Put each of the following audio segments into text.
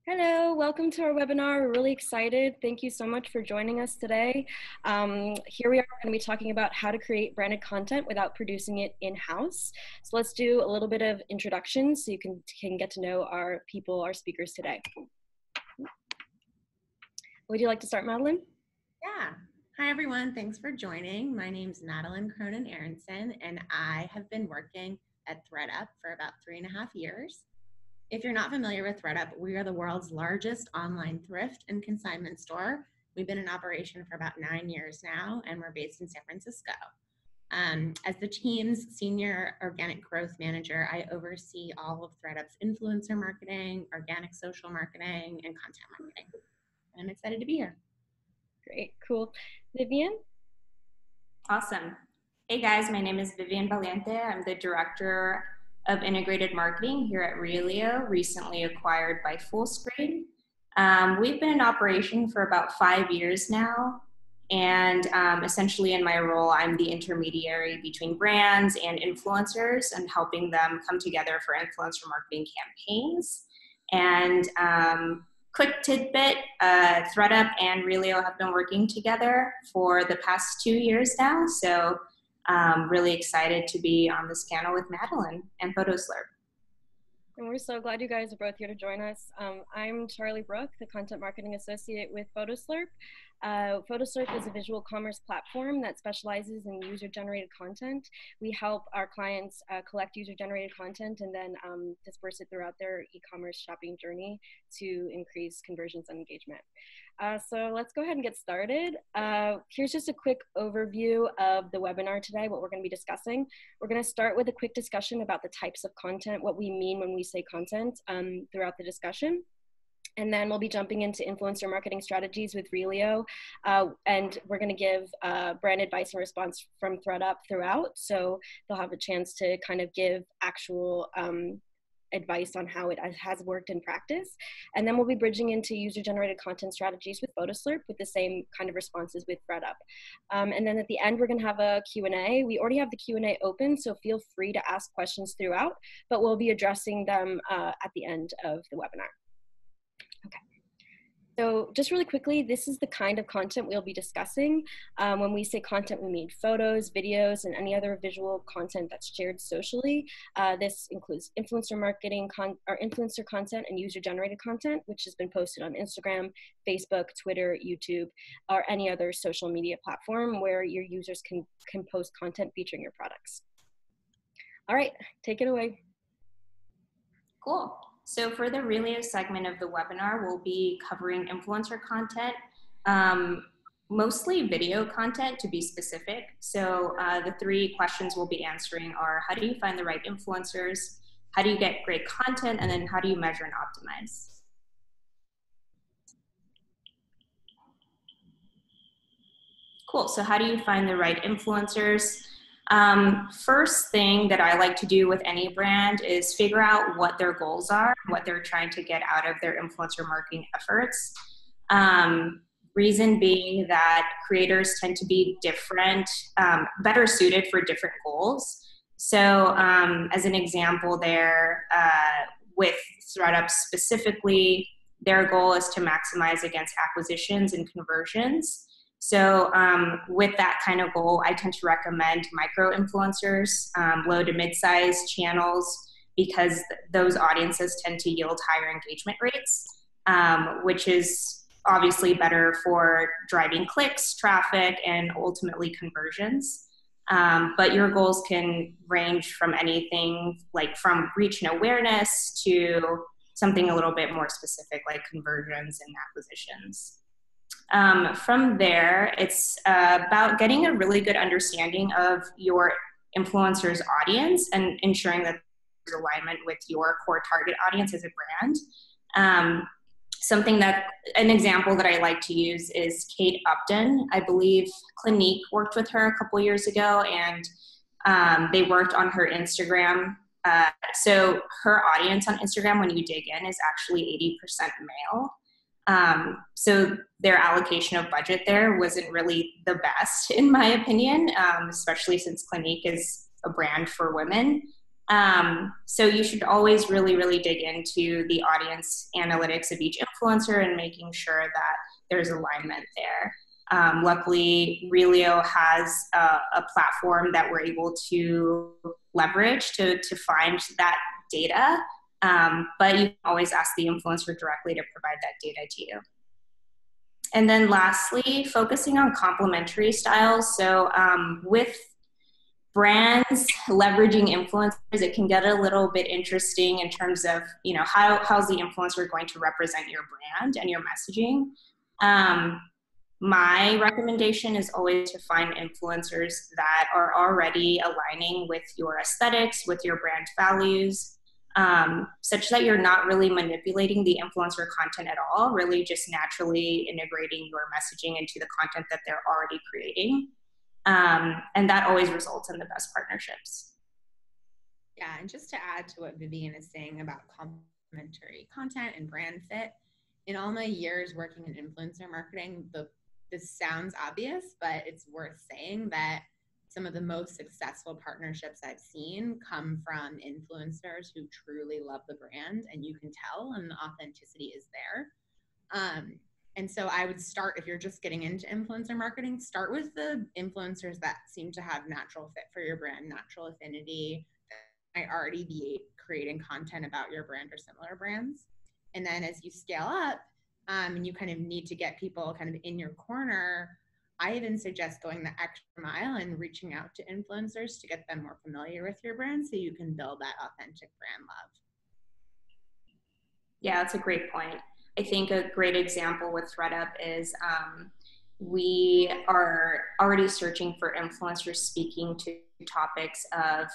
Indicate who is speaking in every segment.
Speaker 1: Hello, welcome to our webinar. We're really excited. Thank you so much for joining us today. Here we are going to be talking about how to create branded content without producing it in-house. So let's do a little bit of introduction so you can get to know our speakers today. Would you like to start, Madeline?
Speaker 2: Yeah. Hi, everyone. Thanks for joining. My name's Madeline Cronin-Aaronson, and I have been working at thredUP for about 3.5 years. If you're not familiar with thredUP, we are the world's largest online thrift and consignment store. We've been in operation for about 9 years now, and we're based in San Francisco. As the team's senior organic growth manager, I oversee all of thredUP's influencer marketing, organic social marketing, and content marketing. And I'm excited to be here.
Speaker 1: Great, cool. Vivian?
Speaker 3: Awesome. Hey guys, my name is Vivian Valiente. I'm the Director of Integrated Marketing here at Reelio, recently acquired by Fullscreen. We've been in operation for about 5 years now, and essentially in my role, I'm the intermediary between brands and influencers and helping them come together for influencer marketing campaigns. And quick tidbit, thredUP and Reelio have been working together for the past 2 years now, so really excited to be on this panel with Madeline and Photoslurp.
Speaker 1: And we're so glad you guys are both here to join us. I'm Charlie Brooke, the Content Marketing Associate with Photoslurp. Photoslurp is a visual commerce platform that specializes in user-generated content. We help our clients collect user-generated content and then disperse it throughout their e-commerce shopping journey to increase conversions and engagement. So let's go ahead and get started. Here's just a quick overview of the webinar today, what we're going to be discussing. We're going to start with a quick discussion about the types of content, what we mean when we say content throughout the discussion. And then we'll be jumping into influencer marketing strategies with Reelio. And we're going to give brand advice and response from thredUP throughout. So they'll have a chance to kind of give actual advice on how it has worked in practice. And then we'll be bridging into user-generated content strategies with Photoslurp with the same kind of responses with thredUP. And then at the end, we're going to have a Q&A. We already have the Q&A open, so feel free to ask questions throughout, but we'll be addressing them at the end of the webinar. Okay. So just really quickly, this is the kind of content we'll be discussing. When we say content, we mean photos, videos, and any other visual content that's shared socially. This includes influencer marketing or influencer content and user-generated content, which has been posted on Instagram, Facebook, Twitter, YouTube, or any other social media platform where your users can post content featuring your products. All right, take it away.
Speaker 3: Cool. So for the Reelio segment of the webinar, we'll be covering influencer content, mostly video content to be specific. So the 3 questions we'll be answering are, how do you find the right influencers? How do you get great content? And then how do you measure and optimize? Cool, so how do you find the right influencers? First thing that I like to do with any brand is figure out what their goals are, what they're trying to get out of their influencer marketing efforts. Reason being that creators tend to be different, better suited for different goals. So as an example there, with thredUP specifically, their goal is to maximize against acquisitions and conversions. So with that kind of goal, I tend to recommend micro-influencers, low to mid-sized channels, because those audiences tend to yield higher engagement rates, which is obviously better for driving clicks, traffic, and ultimately conversions. But your goals can range from anything like from reach and awareness to something a little bit more specific like conversions and acquisitions. From there, it's about getting a really good understanding of your influencer's audience and ensuring that there's alignment with your core target audience as a brand. An example that I like to use is Kate Upton. I believe Clinique worked with her a couple years ago, and they worked on her Instagram. So her audience on Instagram, when you dig in, is actually 80% male. So their allocation of budget there wasn't really the best, in my opinion, especially since Clinique is a brand for women. So you should always really, really dig into the audience analytics of each influencer and making sure that there's alignment there. Luckily, Reelio has a platform that we're able to leverage to find that data, but you can always ask the influencer directly to provide that data to you. And then lastly, focusing on complementary styles. So with brands leveraging influencers, it can get a little bit interesting in terms of, you know, how's the influencer going to represent your brand and your messaging. My recommendation is always to find influencers that are already aligning with your aesthetics, with your brand values, such that you're not really manipulating the influencer content at all, really just naturally integrating your messaging into the content that they're already creating. And that always results in the best partnerships.
Speaker 2: Yeah, and just to add to what Vivian is saying about complementary content and brand fit, in all my years working in influencer marketing, this sounds obvious, but it's worth saying that some of the most successful partnerships I've seen come from influencers who truly love the brand, and you can tell, and the authenticity is there. And so I would start, if you're just getting into influencer marketing, start with the influencers that seem to have natural fit for your brand, natural affinity, that might already be creating content about your brand or similar brands. And then as you scale up, and you kind of need to get people kind of in your corner, I even suggest going the extra mile and reaching out to influencers to get them more familiar with your brand so you can build that authentic brand love.
Speaker 3: Yeah, that's a great point. I think a great example with thredUP is we are already searching for influencers speaking to topics of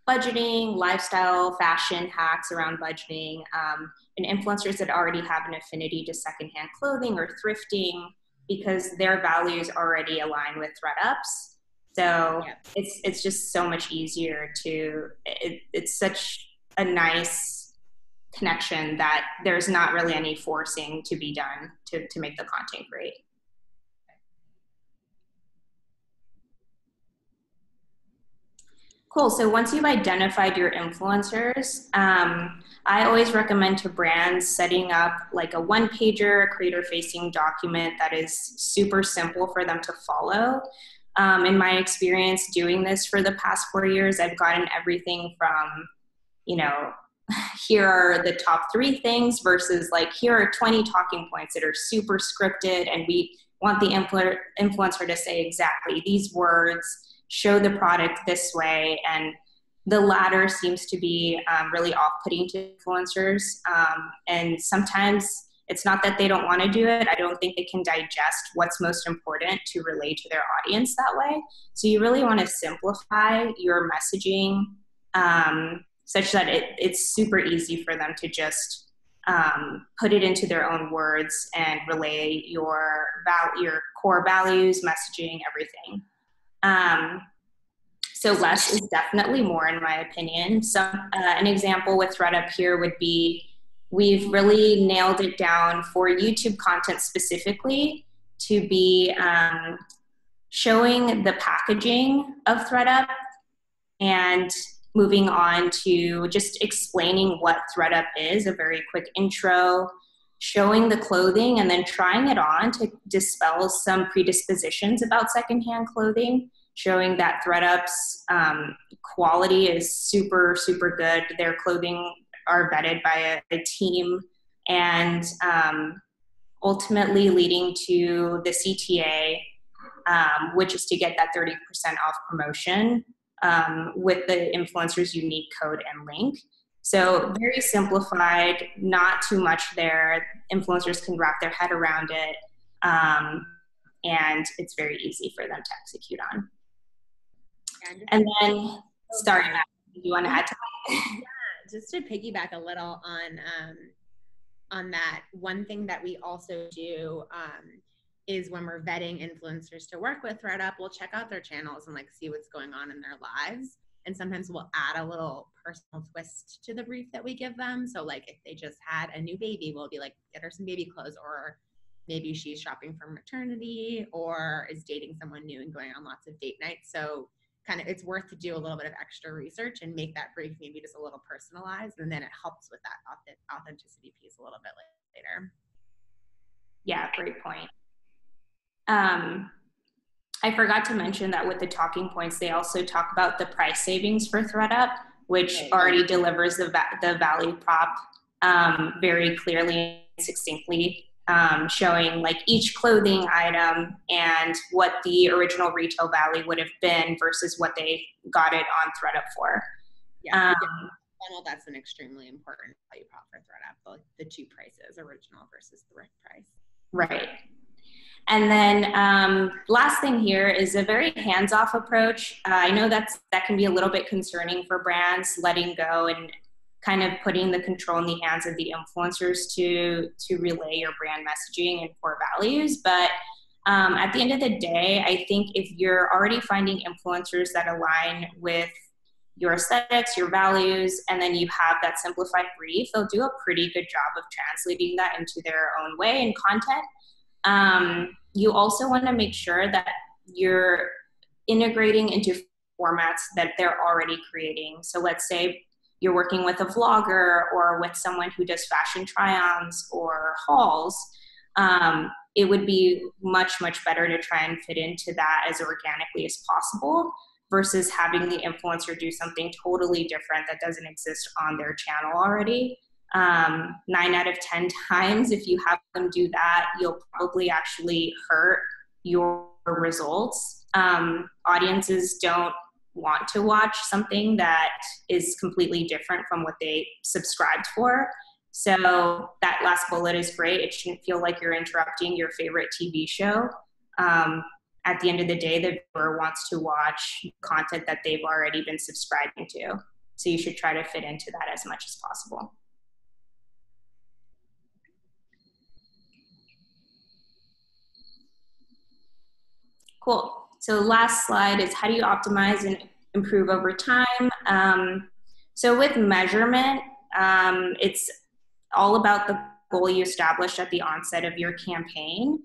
Speaker 3: budgeting, lifestyle, fashion hacks around budgeting, and influencers that already have an affinity to secondhand clothing or thrifting because their values already align with thredUP's. So yeah, it's just so much easier to, it's such a nice connection that there's not really any forcing to be done to make the content great. Cool. So once you've identified your influencers, I always recommend to brands setting up like a one-pager, creator-facing document that is super simple for them to follow. In my experience doing this for the past 4 years, I've gotten everything from, you know, here are the top 3 things versus like, here are 20 talking points that are super scripted and we want the influencer to say exactly these words, show the product this way. And the latter seems to be really off-putting to influencers. And sometimes it's not that they don't want to do it. I don't think they can digest what's most important to relay to their audience that way. So you really want to simplify your messaging such that it's super easy for them to just put it into their own words and relay your core values, messaging, everything. So less is definitely more, in my opinion. So an example with thredUP here would be, we've really nailed it down for YouTube content specifically to be showing the packaging of thredUP and moving on to just explaining what thredUP is, a very quick intro, showing the clothing, and then trying it on to dispel some predispositions about secondhand clothing, showing that thredUP's quality is super, super good. Their clothing are vetted by a team, and ultimately leading to the CTA, which is to get that 30% off promotion with the influencer's unique code and link. So very simplified, not too much there. Influencers can wrap their head around it, and it's very easy for them to execute on. And then, sorry, Matt, do you want to add to that?
Speaker 2: Yeah, just to piggyback a little on that, one thing that we also do is when we're vetting influencers to work with thredUP, we'll check out their channels and like see what's going on in their lives. And sometimes we'll add a little personal twist to the brief that we give them. So like if they just had a new baby, we'll be like, get her some baby clothes, or maybe she's shopping for maternity or is dating someone new and going on lots of date nights. So it's worth to do a little bit of extra research and make that brief maybe just a little personalized, and then it helps with that authenticity piece a little bit later.
Speaker 3: Yeah, great point. I forgot to mention that with the talking points, they also talk about the price savings for thredUP, which already delivers the value prop very clearly and succinctly, showing like each clothing item and what the original retail value would have been versus what they got it on thredUP for.
Speaker 2: Yeah, that's an extremely important value prop for thredUP, the two prices, original versus thrift price.
Speaker 3: Right. And then last thing here is a very hands-off approach. I know that can be a little bit concerning for brands, letting go and kind of putting the control in the hands of the influencers to relay your brand messaging and core values. But at the end of the day, I think if you're already finding influencers that align with your aesthetics, your values, and then you have that simplified brief, they'll do a pretty good job of translating that into their own way and content. You also want to make sure that you're integrating into formats that they're already creating. So let's say you're working with a vlogger or with someone who does fashion try-ons or hauls. It would be much, much better to try and fit into that as organically as possible versus having the influencer do something totally different that doesn't exist on their channel already. 9 out of 10 times, if you have them do that, you'll probably actually hurt your results. Audiences don't want to watch something that is completely different from what they subscribed for. So that last bullet is great. It shouldn't feel like you're interrupting your favorite TV show. At the end of the day, the viewer wants to watch content that they've already been subscribing to. So you should try to fit into that as much as possible. Cool. So last slide is how do you optimize and improve over time? So with measurement, it's all about the goal you established at the onset of your campaign.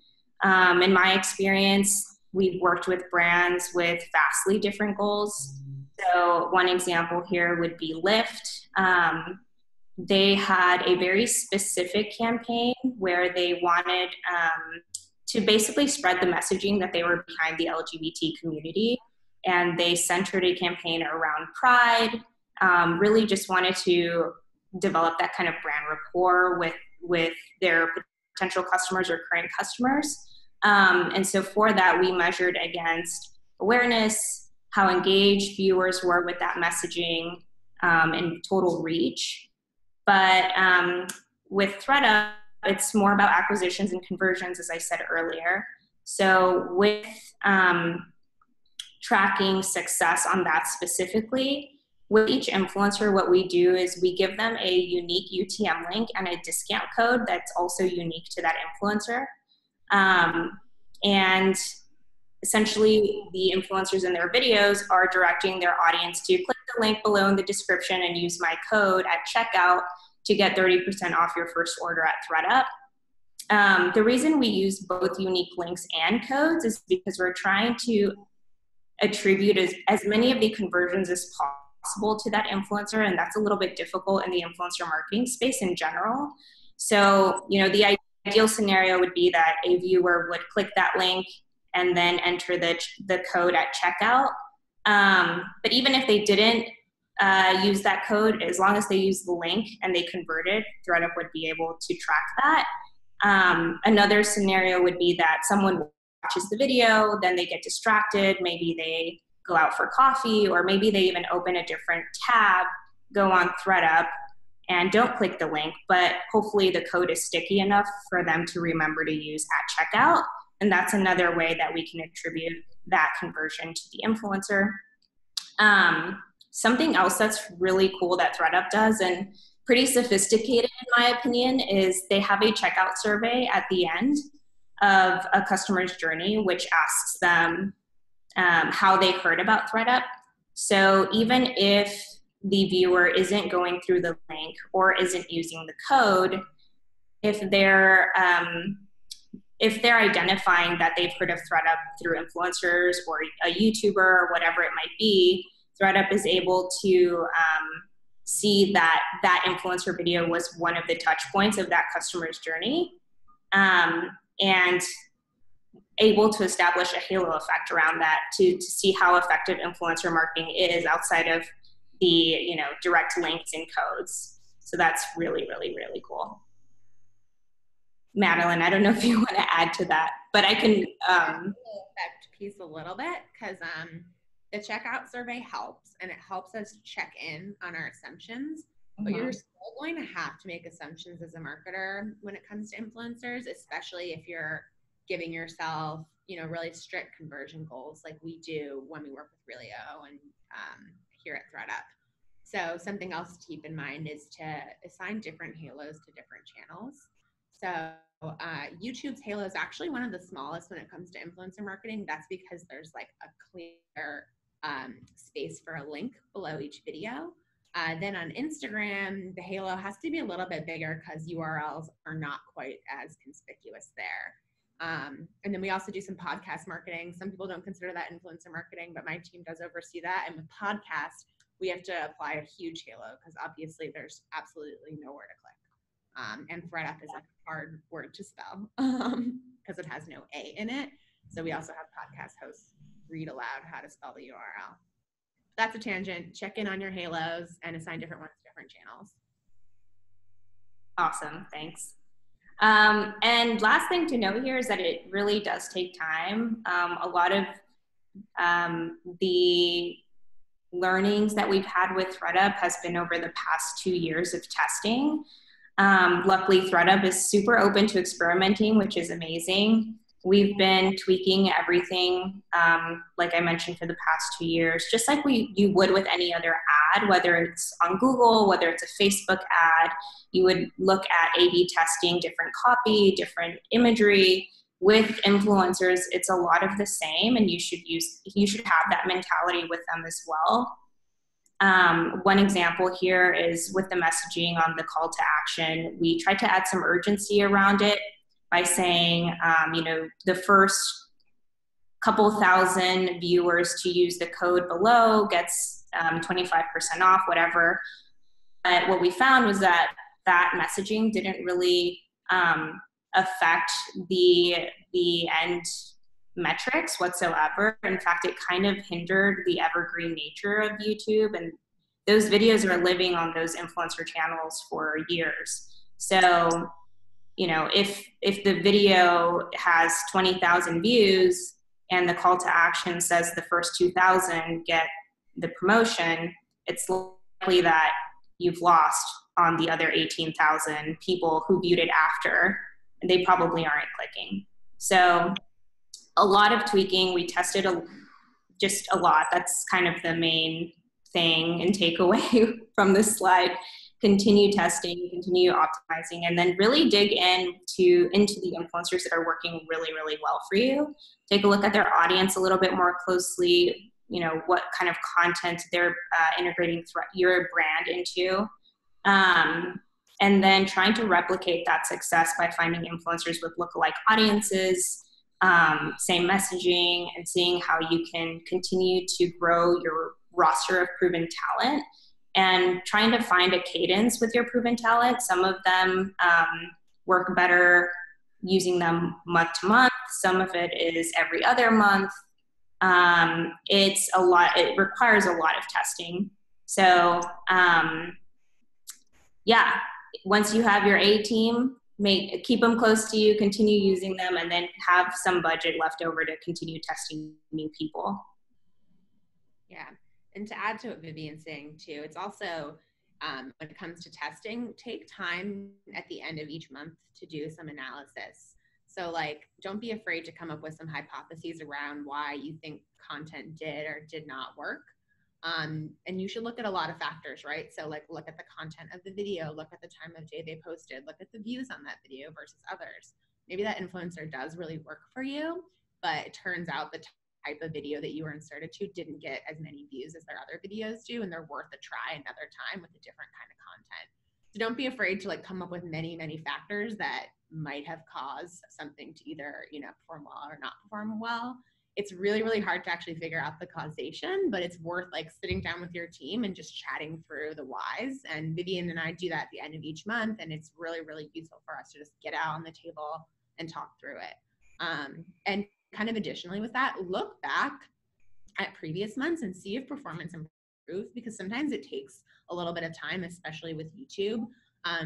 Speaker 3: In my experience, we've worked with brands with vastly different goals. So one example here would be Lyft. They had a very specific campaign where they wanted to basically spread the messaging that they were behind the LGBT community. And they centered a campaign around pride, really just wanted to develop that kind of brand rapport with their potential customers or current customers. And so for that, we measured against awareness, how engaged viewers were with that messaging, and total reach. But with thredUP, it's more about acquisitions and conversions, as I said earlier. So with tracking success on that specifically, with each influencer, what we do is we give them a unique UTM link and a discount code that's also unique to that influencer. And essentially, the influencers in their videos are directing their audience to click the link below in the description and use my code at checkout to get 30% off your first order at thredUP. The reason we use both unique links and codes is because we're trying to attribute as many of the conversions as possible to that influencer, and that's a little bit difficult in the influencer marketing space in general. So, the ideal scenario would be that a viewer would click that link and then enter the code at checkout. But even if they didn't use that code, as long as they use the link and they converted, thredUP would be able to track that. Another scenario would be that someone watches the video, then they get distracted, maybe they go out for coffee, or maybe they even open a different tab, go on thredUP, and don't click the link, but hopefully the code is sticky enough for them to remember to use at checkout. And that's another way that we can attribute that conversion to the influencer. Something else that's really cool that thredUP does, and pretty sophisticated in my opinion, is they have a checkout survey at the end of a customer's journey, which asks them how they heard about thredUP. So even if the viewer isn't going through the link or isn't using the code, if they're if they're identifying that they've heard of thredUP through influencers or a YouTuber or whatever it might be, thredUP is able to see that that influencer video was one of the touch points of that customer's journey, and able to establish a halo effect around that to see how effective influencer marketing is outside of the, you know, direct links and codes. So that's really, really, really cool. Madeline, I don't know if you want to add to that, but I can.
Speaker 2: Effect piece a little bit, because the checkout survey helps, and it helps us check in on our assumptions. But you're still going to have to make assumptions as a marketer when it comes to influencers, especially if you're giving yourself, you know, really strict conversion goals like we do when we work with Reelio and here at thredUP. So something else to keep in mind is to assign different halos to different channels. So YouTube's halo is actually one of the smallest when it comes to influencer marketing. That's because there's like a clear space for a link below each video. Then on Instagram, the halo has to be a little bit bigger because URLs are not quite as conspicuous there. And then we also do some podcast marketing. Some people don't consider that influencer marketing, but my team does oversee that. And with podcast, we have to apply a huge halo because obviously there's absolutely nowhere to click. And thredUP is a hard word to spell because it has no A in it. So we also have podcast hosts read aloud how to spell the URL. That's a tangent. Check in on your halos and assign different ones to different channels.
Speaker 3: Awesome, thanks. And last thing to note here is that it really does take time. A lot of the learnings that we've had with thredUP has been over the past 2 years of testing. Luckily, thredUP is super open to experimenting, which is amazing. We've been tweaking everything, like I mentioned, for the past 2 years, just like you would with any other ad, whether it's on Google, whether it's a Facebook ad. You would look at A/B testing, different copy, different imagery. With influencers, it's a lot of the same, and you should have that mentality with them as well. One example here is with the messaging on the call to action. We tried to add some urgency around it by saying, you know, the first couple thousand viewers to use the code below gets 25% off, whatever. But what we found was that messaging didn't really affect the end metrics whatsoever. In fact, it kind of hindered the evergreen nature of YouTube, and those videos are living on those influencer channels for years. So, you know, if the video has 20,000 views and the call to action says the first 2,000 get the promotion, it's likely that you've lost on the other 18,000 people who viewed it after, and they probably aren't clicking. So a lot of tweaking. We tested just a lot. That's kind of the main thing and takeaway from this slide. Continue testing, continue optimizing, and then really dig into the influencers that are working really, really well for you. Take a look at their audience a little bit more closely, you know, what kind of content they're integrating your brand into. And then trying to replicate that success by finding influencers with lookalike audiences, same messaging, and seeing how you can continue to grow your roster of proven talent and trying to find a cadence with your proven talent. Some of them work better using them month to month. Some of it is every other month. It's a lot. It requires a lot of testing. So yeah, once you have your A team, keep them close to you, continue using them, and then have some budget left over to continue testing new people.
Speaker 2: Yeah. And to add to what Vivian's saying too, it's also, when it comes to testing, take time at the end of each month to do some analysis. So like, don't be afraid to come up with some hypotheses around why you think content did or did not work. And you should look at a lot of factors, right? So like, look at the content of the video, look at the time of day they posted, look at the views on that video versus others. Maybe that influencer does really work for you, but it turns out the type of video that you were inserted to didn't get as many views as their other videos do, and they're worth a try another time with a different kind of content. So So don't be afraid to like come up with many, many factors that might have caused something to either, you know, perform well or not perform well. It's really, really hard to actually figure out the causation, but it's worth like sitting down with your team and just chatting through the whys. And Vivian and I do that at the end of each month. And it's really, really useful for us to just get out on the table and talk through it. And kind of additionally with that, look back at previous months and see if performance improved, because sometimes it takes a little bit of time, especially with YouTube.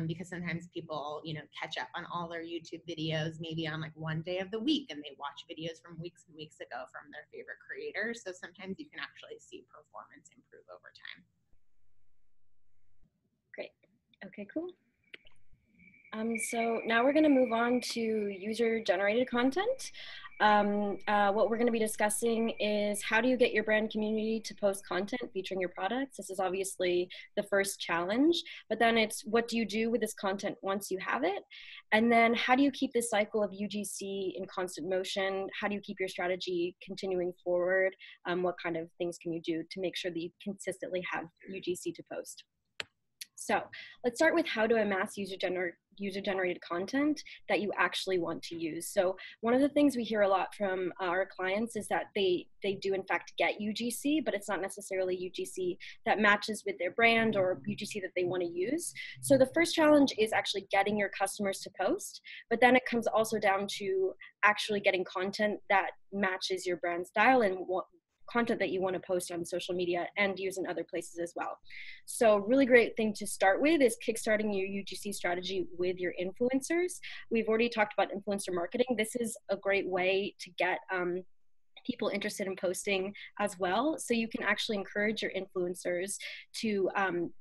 Speaker 2: Because sometimes people, you know, catch up on all their YouTube videos, maybe on like one day of the week, and they watch videos from weeks and weeks ago from their favorite creators. So sometimes you can actually see performance improve over time.
Speaker 1: Great. Okay, cool. So now we're going to move on to user-generated content. What we're going to be discussing is how do you get your brand community to post content featuring your products. This is obviously the first challenge, but then it's what do you do with this content once you have it? And then how do you keep this cycle of UGC in constant motion? How do you keep your strategy continuing forward? What kind of things can you do to make sure that you consistently have UGC to post? So let's start with how to amass user-generated content that you actually want to use. So one of the things we hear a lot from our clients is that they do in fact get UGC, but it's not necessarily UGC that matches with their brand or UGC that they want to use. So the first challenge is actually getting your customers to post, but then it comes also down to actually getting content that matches your brand style and what content that you want to post on social media and use in other places as well. So really great thing to start with is kickstarting your UGC strategy with your influencers. We've already talked about influencer marketing. This is a great way to get people interested in posting as well. So you can actually encourage your influencers to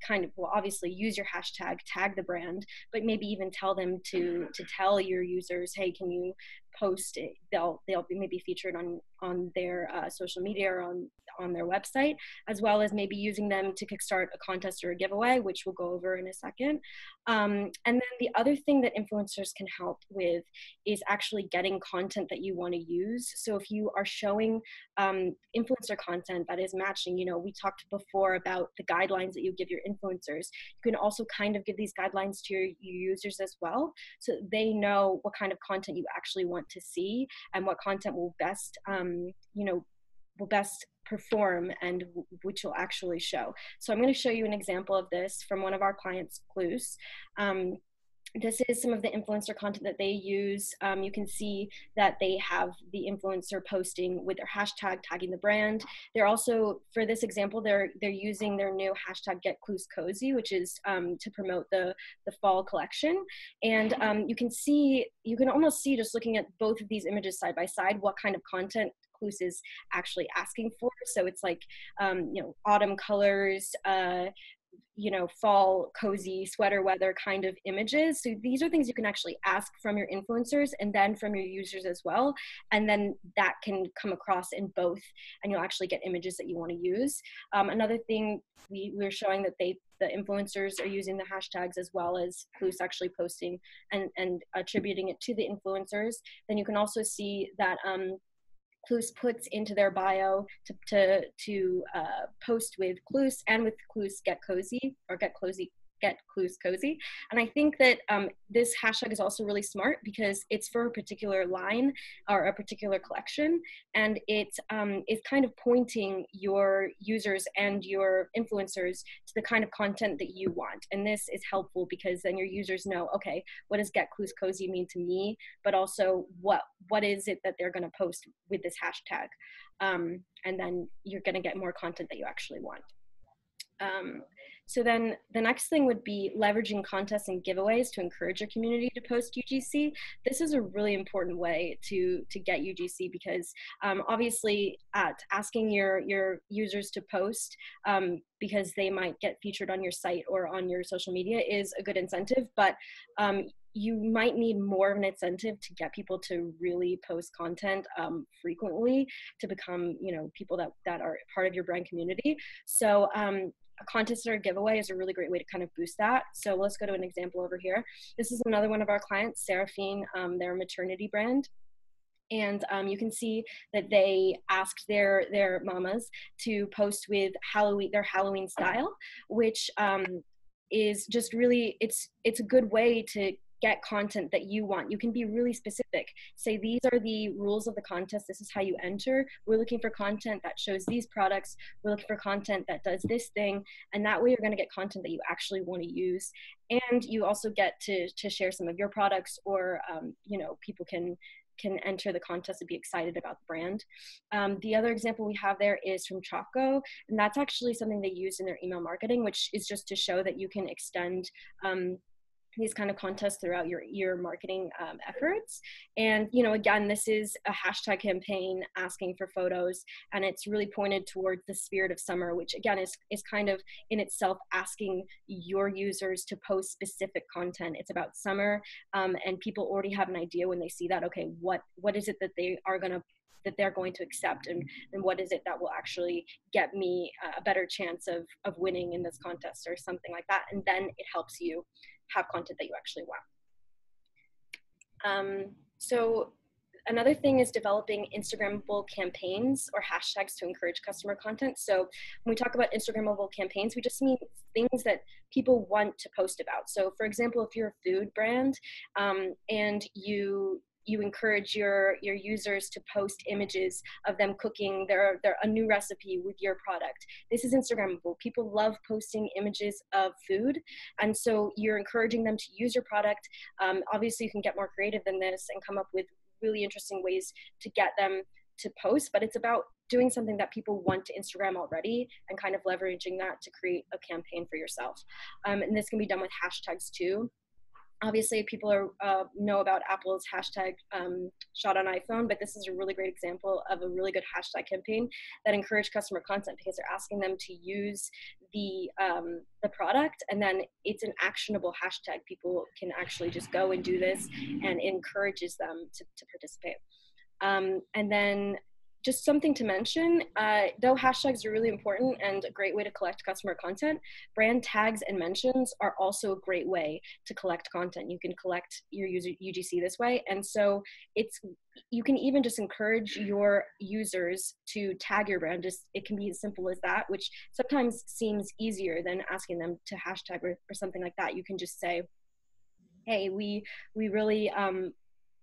Speaker 1: kind of, well, obviously use your hashtag, tag the brand, but maybe even tell them to tell your users, hey, can you post it? They'll be maybe featured on their social media or on their website, as well as maybe using them to kickstart a contest or a giveaway, which we'll go over in a second. And then the other thing that influencers can help with is actually getting content that you want to use. So if you are showing influencer content that is matching, you know, we talked before about the guidelines that you give your influencers. You can also kind of give these guidelines to your users as well, so they know what kind of content you actually want to see and what content will best, you know, will best perform and which will actually show. So I'm going to show you an example of this from one of our clients, Cluse. This is some of the influencer content that they use. You can see that they have the influencer posting with their hashtag, tagging the brand. They're also, for this example, they're using their new hashtag #GetCluseCozy, which is to promote the fall collection. And you can almost see, just looking at both of these images side by side, what kind of content Cluse is actually asking for. So it's like, you know, autumn colors, you know, fall cozy sweater weather kind of images. So these are things you can actually ask from your influencers and then from your users as well. And then that can come across in both, and you'll actually get images that you want to use. Another thing, we're showing that the influencers are using the hashtags as well as Cluse actually posting and attributing it to the influencers. Then you can also see that Cluse puts into their bio to post with Cluse and with Cluse Get Cozy or Get Cluse Cozy. And I think that this hashtag is also really smart because it's for a particular line or a particular collection, and it's kind of pointing your users and your influencers to the kind of content that you want. And this is helpful because then your users know, okay, what does Get Cluse Cozy mean to me, but also what is it that they're going to post with this hashtag, and then you're going to get more content that you actually want. So then the next thing would be leveraging contests and giveaways to encourage your community to post UGC. This is a really important way to get UGC because obviously asking your users to post because they might get featured on your site or on your social media is a good incentive, but you might need more of an incentive to get people to really post content frequently to become, you know, people that are part of your brand community. So a contest or a giveaway is a really great way to kind of boost that. So let's go to an example over here. This is another one of our clients, Seraphine, their maternity brand. And you can see that they asked their mamas to post with their Halloween style, which is just really, it's a good way to get content that you want. You can be really specific. Say, these are the rules of the contest. This is how you enter. We're looking for content that shows these products. We're looking for content that does this thing. And that way you're going to get content that you actually want to use. And you also get to share some of your products, or, you know, people can enter the contest and be excited about the brand. The other example we have there is from Choco, and that's actually something they use in their email marketing, which is just to show that you can extend these kind of contests throughout your marketing efforts. And, you know, again, this is a hashtag campaign asking for photos, and it's really pointed towards the spirit of summer, which again is kind of in itself asking your users to post specific content. It's about summer, and people already have an idea when they see that, okay, what is it that they're going to accept, and what is it that will actually get me a better chance of winning in this contest, or something like that. And then it helps you have content that you actually want. So another thing is developing Instagrammable campaigns or hashtags to encourage customer content. So when we talk about Instagrammable campaigns, we just mean things that people want to post about. So for example, if you're a food brand, and you encourage your users to post images of them cooking a new recipe with your product. This is Instagrammable. People love posting images of food, and so you're encouraging them to use your product. Obviously, you can get more creative than this and come up with really interesting ways to get them to post, but it's about doing something that people want to Instagram already and kind of leveraging that to create a campaign for yourself. And this can be done with hashtags too. Obviously, people know about Apple's hashtag shot on iPhone, but this is a really great example of a really good hashtag campaign that encouraged customer content, because they're asking them to use the product, and then it's an actionable hashtag. People can actually just go and do this, and it encourages them to participate. And then just something to mention, though hashtags are really important and a great way to collect customer content, brand tags and mentions are also a great way to collect content. You can collect your user UGC this way. And so you can even just encourage your users to tag your brand. It can be as simple as that, which sometimes seems easier than asking them to hashtag or something like that. You can just say, hey, we really,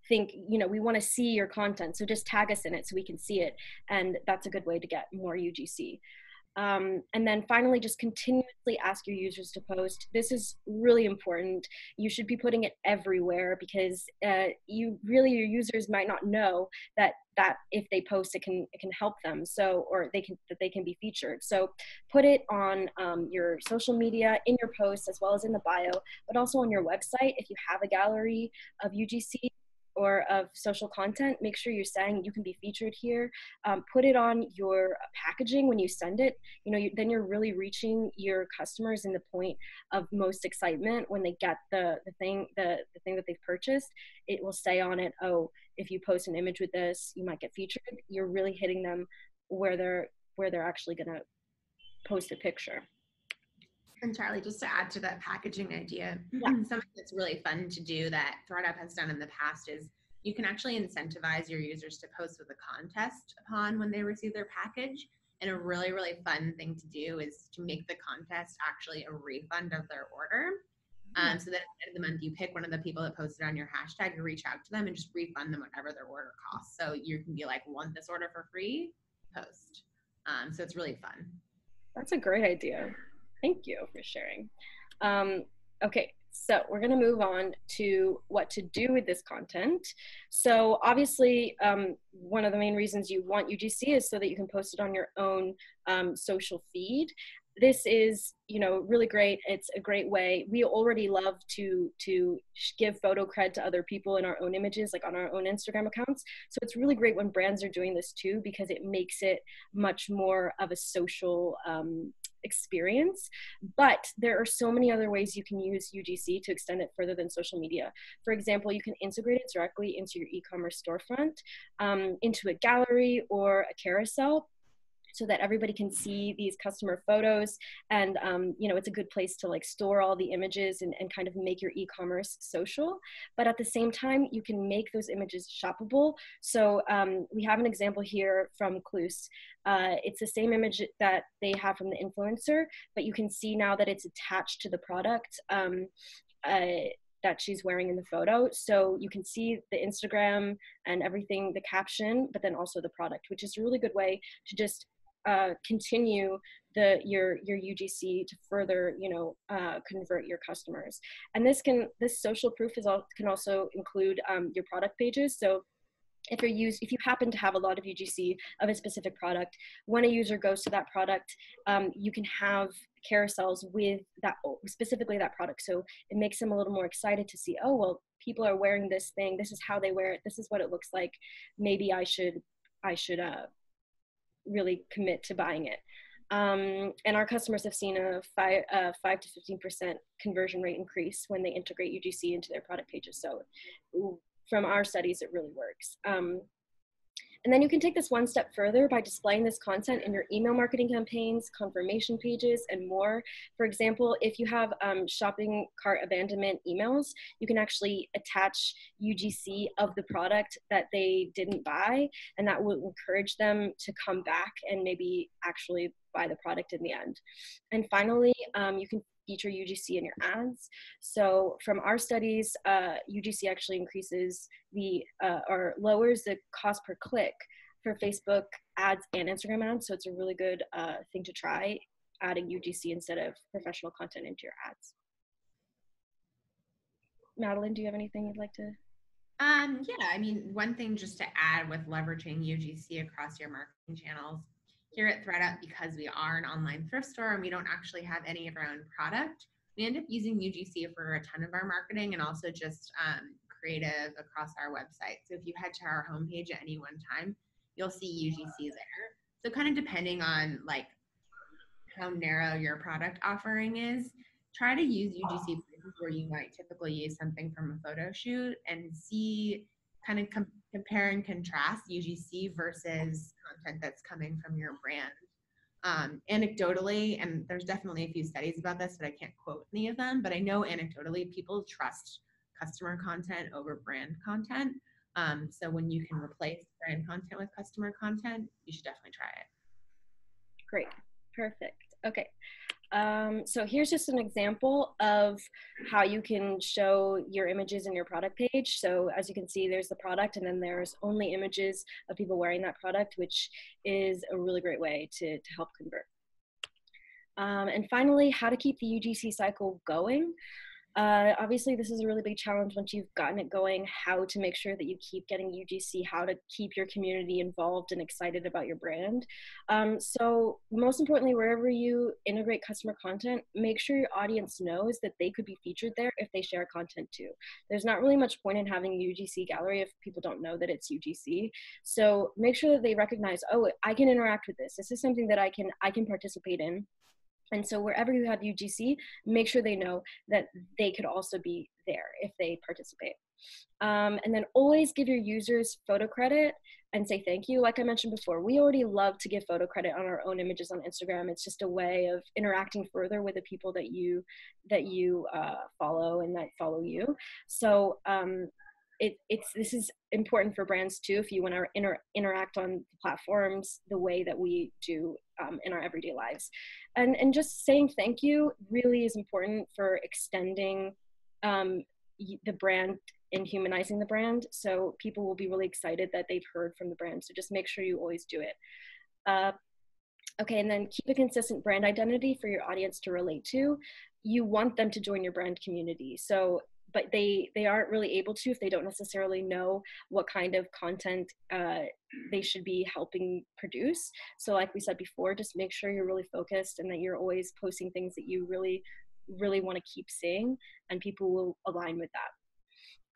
Speaker 1: think, you know, we want to see your content, so just tag us in it so we can see it. And that's a good way to get more UGC. And then finally, just continuously ask your users to post. This is really important. You should be putting it everywhere, because your users might not know that if they post, it can help them. So, or that they can be featured. So put it on your social media, in your posts, as well as in the bio, but also on your website. If you have a gallery of UGC or of social content, make sure you're saying you can be featured here. Put it on your packaging when you send it. You know, then you're really reaching your customers in the point of most excitement when they get the thing that they've purchased. It will say on it, oh, if you post an image with this, you might get featured. You're really hitting them where they're actually gonna post a picture.
Speaker 2: And Charlie, just to add to that packaging idea, something that's really fun to do that thredUP has done in the past is you can actually incentivize your users to post with a contest upon when they receive their package. And a really, really fun thing to do is to make the contest actually a refund of their order. So that at the end of the month, you pick one of the people that posted on your hashtag, you reach out to them and just refund them whatever their order costs. So you can be like, want this order for free? Post. So it's really fun.
Speaker 1: That's a great idea. Thank you for sharing. Okay, so we're gonna move on to what to do with this content. So obviously, one of the main reasons you want UGC is so that you can post it on your own social feed. This is, you know, really great. It's a great way. We already love to give photo cred to other people in our own images, like on our own Instagram accounts. So it's really great when brands are doing this too, because it makes it much more of a social experience. But there are so many other ways you can use UGC to extend it further than social media. For example, you can integrate it directly into your e-commerce storefront, into a gallery or a carousel. so that everybody can see these customer photos. And you know, it's a good place to like store all the images and kind of make your e-commerce social. But at the same time, you can make those images shoppable. So we have an example here from Cluse. It's the same image that they have from the influencer, but you can see now that it's attached to the product that she's wearing in the photo. So you can see the Instagram and everything, the caption, but then also the product, which is a really good way to just continue your UGC to further, you know, convert your customers. And this social proof can also include your product pages. So if you happen to have a lot of UGC of a specific product, when a user goes to that product, you can have carousels with that, specifically that product. So it makes them a little more excited to see, oh, well, people are wearing this thing. This is how they wear it. This is what it looks like. Maybe I should really commit to buying it. And our customers have seen a 5 to 15% conversion rate increase when they integrate UGC into their product pages. So from our studies, it really works. And then you can take this one step further by displaying this content in your email marketing campaigns, confirmation pages, and more. For example, if you have shopping cart abandonment emails, you can actually attach UGC of the product that they didn't buy, and that will encourage them to come back and maybe actually buy the product in the end. And finally, you can feature UGC in your ads. So from our studies, UGC actually increases or lowers the cost per click for Facebook ads and Instagram ads. So it's a really good thing to try, adding UGC instead of professional content into your ads. Madeline, do you have anything you'd like to?
Speaker 2: Yeah, I mean, one thing just to add with leveraging UGC across your marketing channels, here at thredUP, because we are an online thrift store and we don't actually have any of our own product, we end up using UGC for a ton of our marketing and also just creative across our website. So if you head to our homepage at any one time, you'll see UGC there. So kind of depending on like how narrow your product offering is, try to use UGC places where you might typically use something from a photo shoot and see, kind of compare and contrast UGC versus content that's coming from your brand. Anecdotally, and there's definitely a few studies about this, but I can't quote any of them, but I know anecdotally people trust customer content over brand content. So when you can replace brand content with customer content, you should definitely try it.
Speaker 1: Great, perfect. Okay. So here's just an example of how you can show your images in your product page. So as you can see, there's the product and then there's only images of people wearing that product, which is a really great way to help convert. And finally, how to keep the UGC cycle going. Obviously, this is a really big challenge once you've gotten it going, how to make sure that you keep getting UGC, how to keep your community involved and excited about your brand. So most importantly, wherever you integrate customer content, make sure your audience knows that they could be featured there if they share content too. There's not really much point in having a UGC gallery if people don't know that it's UGC. So make sure that they recognize, oh, I can interact with this. This is something that I can participate in. And so wherever you have UGC, make sure they know that they could also be there if they participate. And then always give your users photo credit and say thank you. Like I mentioned before, we already love to give photo credit on our own images on Instagram. It's just a way of interacting further with the people that you follow and that follow you. So this is important for brands too, if you want to interact on platforms the way that we do in our everyday lives. And just saying thank you really is important for extending the brand and humanizing the brand. So people will be really excited that they've heard from the brand. So just make sure you always do it. Okay, and then keep a consistent brand identity for your audience to relate to. You want them to join your brand community. So but they aren't really able to if they don't necessarily know what kind of content they should be helping produce. So like we said before, just make sure you're really focused and that you're always posting things that you really, really want to keep seeing, and people will align with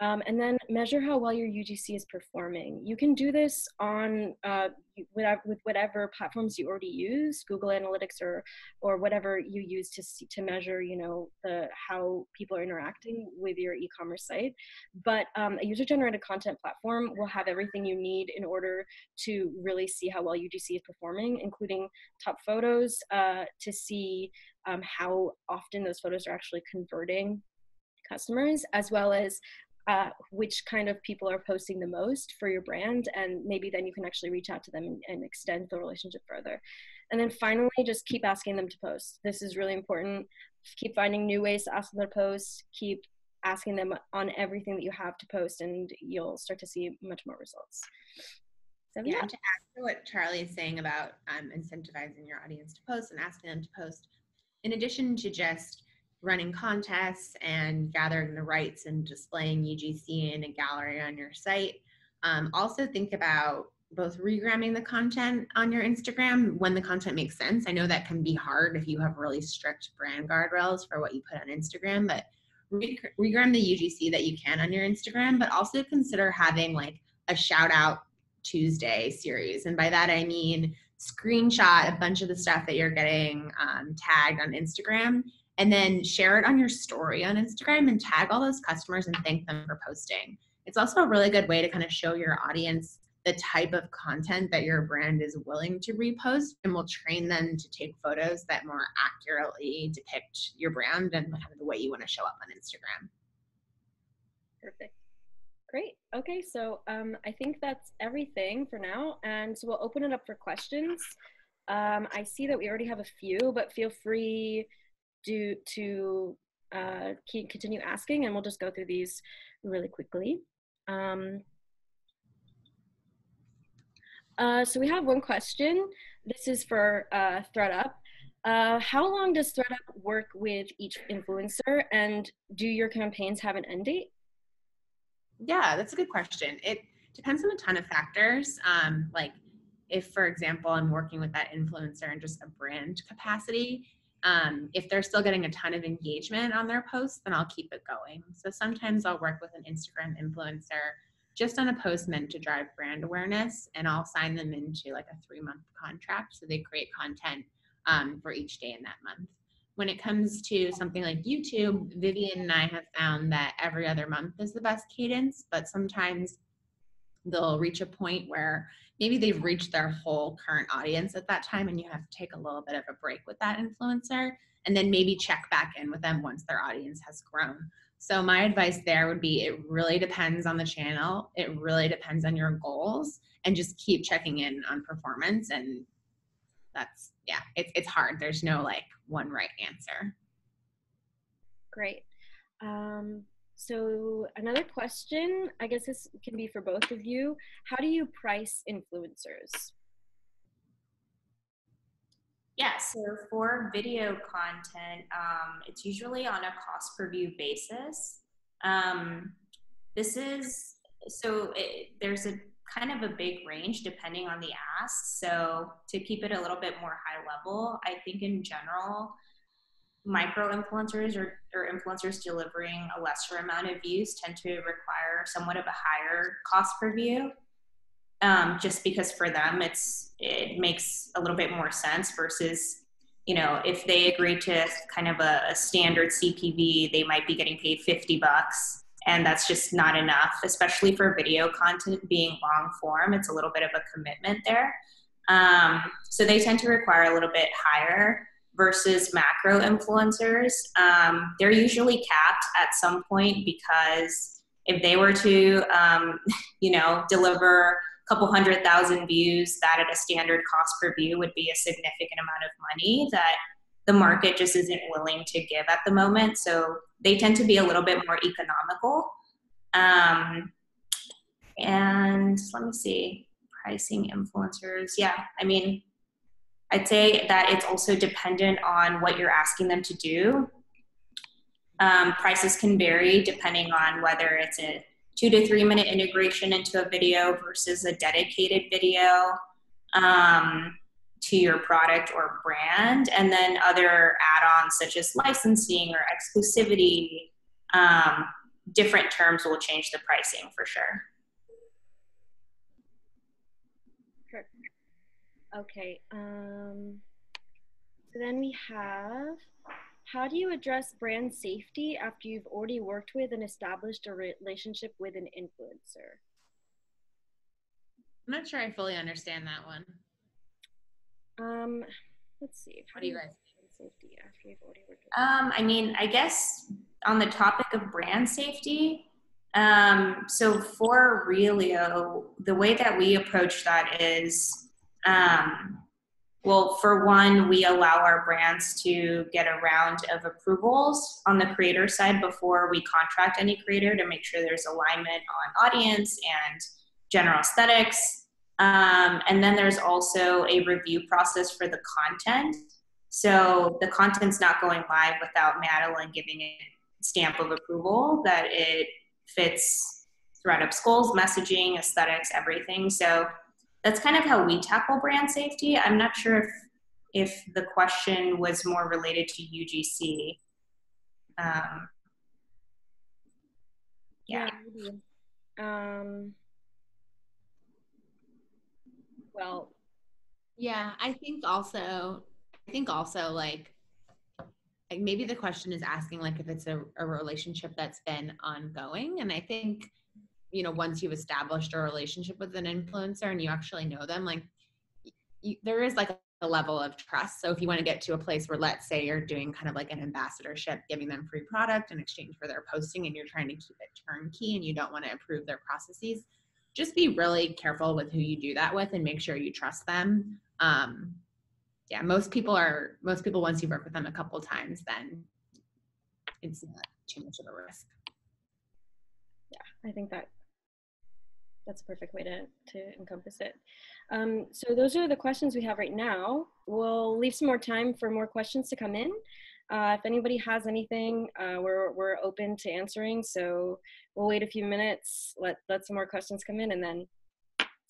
Speaker 1: And then measure how well your UGC is performing. You can do this on with whatever platforms you already use, Google Analytics or whatever you use to measure, you know, how people are interacting with your e-commerce site. But a user-generated content platform will have everything you need in order to really see how well UGC is performing, including top photos to see how often those photos are actually converting customers, as well as which kind of people are posting the most for your brand, and maybe then you can actually reach out to them and extend the relationship further. And then finally, just keep asking them to post. This is really important. Keep finding new ways to ask them to post. Keep asking them on everything that you have to post, and you'll start to see much more results. So,
Speaker 2: yeah, and to add to what Charlie is saying about incentivizing your audience to post and asking them to post, in addition to just running contests and gathering the rights and displaying UGC in a gallery on your site, also think about both regramming the content on your Instagram when the content makes sense. I know that can be hard if you have really strict brand guardrails for what you put on Instagram, but regram the UGC that you can on your Instagram, but also consider having like a shout out Tuesday series. And by that, I mean screenshot a bunch of the stuff that you're getting tagged on Instagram, and then share it on your story on Instagram and tag all those customers and thank them for posting. It's also a really good way to kind of show your audience the type of content that your brand is willing to repost, and will train them to take photos that more accurately depict your brand and kind of the way you want to show up on Instagram.
Speaker 1: Perfect. Great. Okay, so I think that's everything for now, and so we'll open it up for questions. I see that we already have a few, but feel free to continue asking, and we'll just go through these really quickly. So we have one question. This is for thredUP. How long does thredUP work with each influencer, and do your campaigns have an end date?
Speaker 2: Yeah, that's a good question. It depends on a ton of factors. Like if, for example, I'm working with that influencer in just a brand capacity, if they're still getting a ton of engagement on their posts, then I'll keep it going. So sometimes I'll work with an Instagram influencer just on a post meant to drive brand awareness, and I'll sign them into like a 3-month contract. So they create content for each day in that month. When it comes to something like YouTube, Vivian and I have found that every other month is the best cadence, but sometimes they'll reach a point where maybe they've reached their whole current audience at that time, and you have to take a little bit of a break with that influencer, and then maybe check back in with them once their audience has grown. So my advice there would be, it really depends on the channel. It really depends on your goals, and just keep checking in on performance. And that's, yeah, it's hard. There's no like one right answer.
Speaker 1: Great. So another question, I guess this can be for both of you. How do you price influencers?
Speaker 3: Yeah, so for video content, it's usually on a cost per view basis. There's a kind of a big range depending on the ask. So to keep it a little bit more high level, I think in general, micro influencers or influencers delivering a lesser amount of views tend to require somewhat of a higher cost per view. Just because for them it makes a little bit more sense versus, you know, if they agree to kind of a standard CPV, they might be getting paid $50, and that's just not enough, especially for video content being long form. It's a little bit of a commitment there. So they tend to require a little bit higher versus macro influencers. They're usually capped at some point, because if they were to, deliver couple 100,000 views, that at a standard cost per view would be a significant amount of money that the market just isn't willing to give at the moment. So they tend to be a little bit more economical. And let me see, pricing influencers. Yeah, I mean, I'd say that it's also dependent on what you're asking them to do. Prices can vary depending on whether it's a 2 to 3 minute integration into a video versus a dedicated video to your product or brand, and then other add-ons such as licensing or exclusivity, different terms will change the pricing for sure.
Speaker 1: Sure. Okay. Then we have, how do you address brand safety after you've already worked with and established a relationship with an influencer?
Speaker 2: I'm not sure I fully understand that one.
Speaker 1: Let's see.
Speaker 2: What do you guys
Speaker 1: think? Safety after you've already worked with
Speaker 3: I mean, I guess on the topic of brand safety, so for Reelio, the way that we approach that is, well, for one, we allow our brands to get a round of approvals on the creator side before we contract any creator to make sure there's alignment on audience and general aesthetics. And then there's also a review process for the content. So the content's not going live without Madeline giving a stamp of approval that it fits thredUP's goals, messaging, aesthetics, everything. So that's kind of how we tackle brand safety. I'm not sure if the question was more related to UGC. Yeah.
Speaker 1: Well,
Speaker 2: yeah, I think also like maybe the question is asking like if it's a relationship that's been ongoing. And I think, you know, once you've established a relationship with an influencer and you actually know them, like there is like a level of trust. So if you want to get to a place where, let's say you're doing kind of like an ambassadorship, giving them free product in exchange for their posting, and you're trying to keep it turnkey and you don't want to improve their processes, just be really careful with who you do that with and make sure you trust them. Yeah, most people, once you work with them a couple of times, then it's not too much of a risk.
Speaker 1: Yeah, I think that's a perfect way to encompass it. So those are the questions we have right now. We'll leave some more time for more questions to come in. If anybody has anything, we're open to answering. So we'll wait a few minutes, let some more questions come in, and then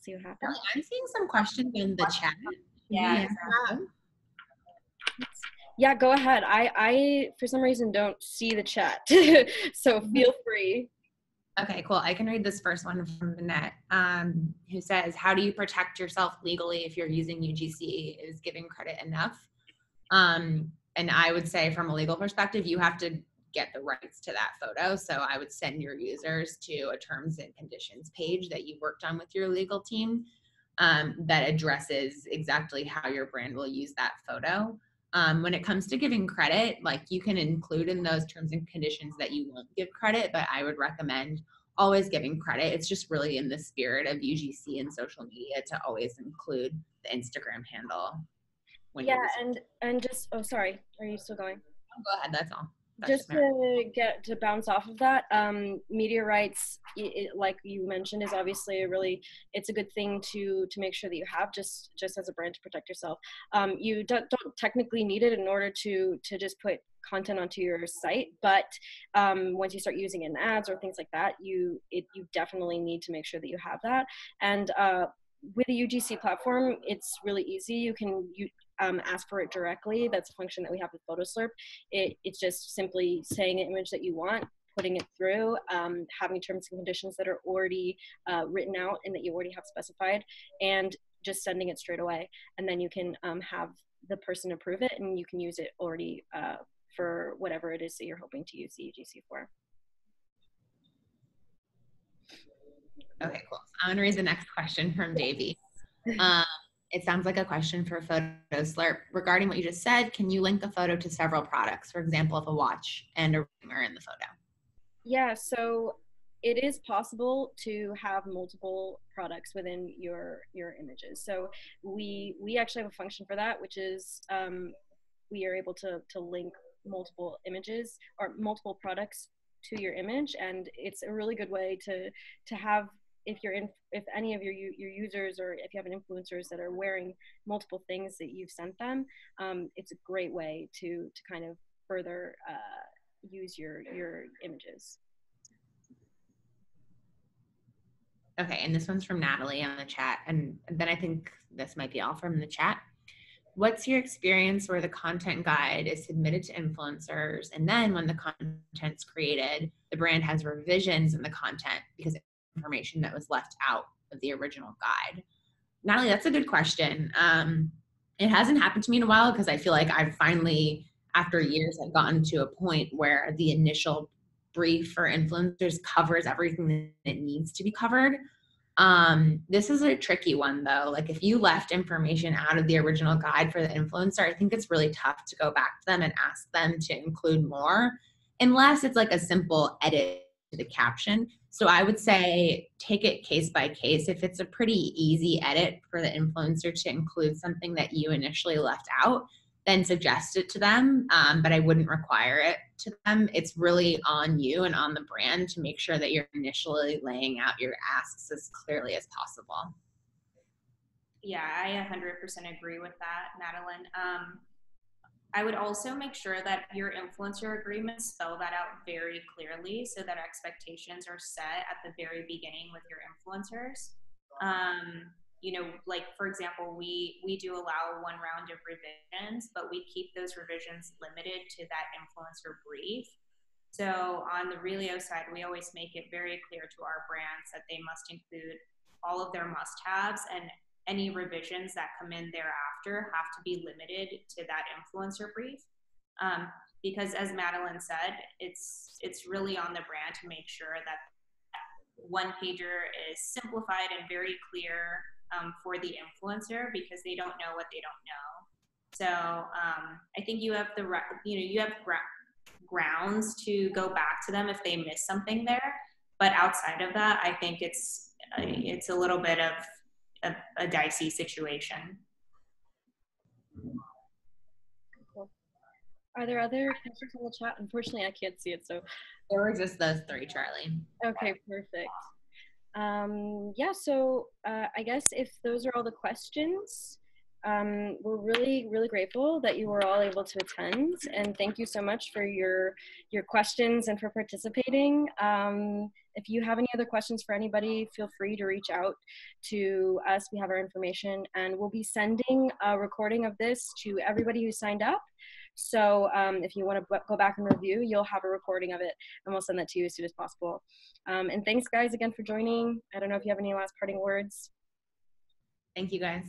Speaker 1: see what happens.
Speaker 2: I'm seeing some questions in the chat.
Speaker 3: Yeah.
Speaker 1: Yeah, go ahead. I for some reason don't see the chat, so feel free.
Speaker 2: Okay, cool. I can read this first one from Annette, who says, how do you protect yourself legally if you're using UGC? Is giving credit enough? And I would say from a legal perspective, you have to get the rights to that photo. So I would send your users to a terms and conditions page that you worked on with your legal team that addresses exactly how your brand will use that photo. When it comes to giving credit, like you can include in those terms and conditions that you won't give credit, but I would recommend always giving credit. It's just really in the spirit of UGC and social media to always include the Instagram handle.
Speaker 1: Yeah, and just, oh, sorry, are you still going?
Speaker 2: Oh, go ahead, that's all.
Speaker 1: Just to bounce off of that, media rights, like you mentioned, is obviously it's a good thing to make sure that you have just as a brand to protect yourself. You don't technically need it in order to just put content onto your site, but once you start using it in ads or things like that, you definitely need to make sure that you have that. And with the UGC platform, it's really easy. You can ask for it directly. That's a function that we have with Photoslurp. It's just simply saying an image that you want, putting it through, having terms and conditions that are already written out and that you already have specified, and just sending it straight away. And then you can have the person approve it, and you can use it already for whatever it is that you're hoping to use the UGC for.
Speaker 2: Okay, cool. I'm going to read the next question from Davey. It sounds like a question for Photoslurp. Regarding what you just said, can you link a photo to several products, for example, of a watch and a ring are in the photo?
Speaker 1: Yeah, so it is possible to have multiple products within your images. So we actually have a function for that, which is we are able to link multiple images or multiple products to your image, and it's a really good way to have, if any of your users, or if you have an influencers that are wearing multiple things that you've sent them, it's a great way to kind of further use your images.
Speaker 2: Okay, and this one's from Natalie on the chat, and then I think this might be all from the chat. what's your experience where the content guide is submitted to influencers, and then when the content's created, the brand has revisions in the content because of information that was left out of the original guide? Natalie, that's a good question. It hasn't happened to me in a while because I feel like I've finally, after years, I've gotten to a point where the initial brief for influencers covers everything that needs to be covered. This is a tricky one though. Like if you left information out of the original guide for the influencer, I think it's really tough to go back to them and ask them to include more, unless it's like a simple edit to the caption. So I would say take it case by case. If it's a pretty easy edit for the influencer to include something that you initially left out, then suggest it to them, but I wouldn't require it to them. It's really on you and on the brand to make sure that you're initially laying out your asks as clearly as possible.
Speaker 3: Yeah, I 100% agree with that, Madeline. I would also make sure that your influencer agreements spell that out very clearly so that expectations are set at the very beginning with your influencers. You know, like for example, we do allow one round of revisions, but we keep those revisions limited to that influencer brief. So on the Reelio side, we always make it very clear to our brands that they must include all of their must-haves, and any revisions that come in thereafter have to be limited to that influencer brief. Because as Madeline said, it's really on the brand to make sure that one pager is simplified and very clear for the influencer, because they don't know what they don't know. So I think you have grounds to go back to them if they miss something there. But outside of that, I think it's a little bit of a dicey situation.
Speaker 1: Cool. Are there other questions in the chat? Unfortunately, I can't see it, so.
Speaker 2: There were just those three, Charlie.
Speaker 1: Okay, perfect. Yeah, so I guess if those are all the questions, we're really, really grateful that you were all able to attend, and thank you so much for your questions and for participating. If you have any other questions for anybody, feel free to reach out to us. We have our information, and we'll be sending a recording of this to everybody who signed up. So if you want to go back and review, you'll have a recording of it, and we'll send that to you as soon as possible. And thanks, guys, again for joining. I don't know if you have any last parting words.
Speaker 2: Thank you, guys.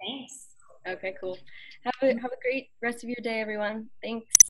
Speaker 3: Thanks.
Speaker 1: Okay, cool. Have a great rest of your day, everyone. Thanks.